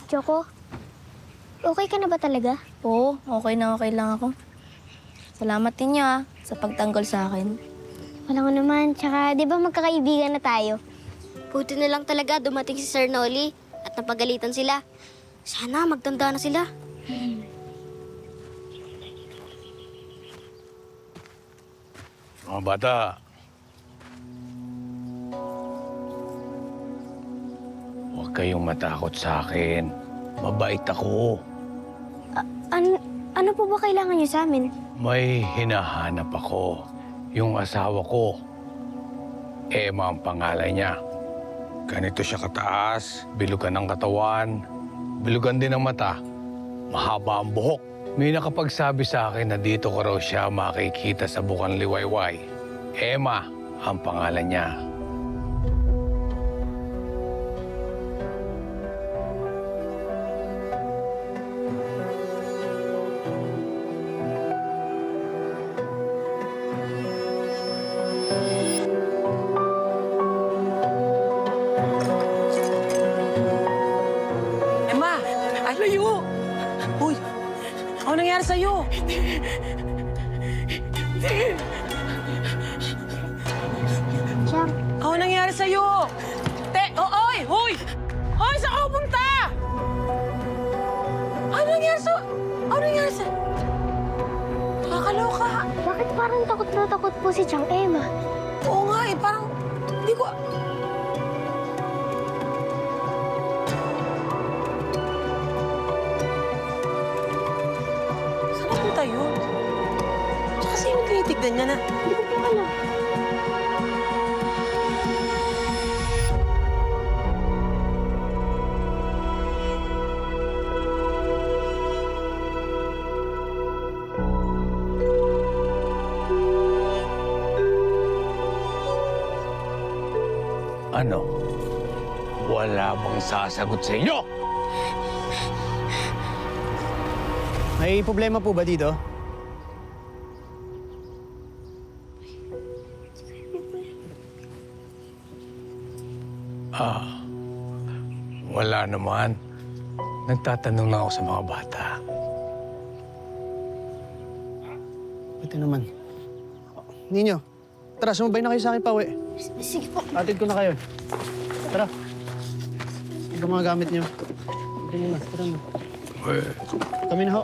Choco, okay ka na ba talaga? Oo, okay lang ako. Salamat din niya sa pagtanggol sa akin. Walang naman, tsaka di ba magkakaibigan na tayo? Buti na lang talaga dumating si Sir Noli at napagalitan sila. Sana magtanda na sila. Mga bata, huwag kayong matakot sa akin. Mabait ako. Ano po ba kailangan niyo sa amin? May hinahanap ako. Yung asawa ko. Emma ang pangalan niya. Ganito siya kataas, bilugan ng katawan, bilugan din ng mata, mahaba ang buhok. May nakapagsabi sa akin na dito ko raw siya makikita sa Bukang Liwayway. Emma ang pangalan niya. Emma! Ay, layo! Uy! Ano nangyari sa'yo? Chang, Ano nangyari sa'yo? Oy! Hoy! Hoy! Saan ka pupunta? Ano nangyari sa... Ano nangyari sa... Nakakaloka. bakit parang takot na takot po si Chang Emma? Oo nga eh, parang... Hindi ko... Saan napunta yun? Tsaka sa'yo yung tinitignan niya na... Hindi ko po alam. Ano? Wala bang sasagot sa inyo? May problema po ba dito? Wala naman. Nagtatanong lang ako sa mga bata. Ito naman. Ninyo, tara, sumabay na kayo sa akin, Pawi. Sige po. Atid ko na kayo. Tara. Ito mga gamit nyo. Ito nyo na, tara na. Eh, Kami na ho.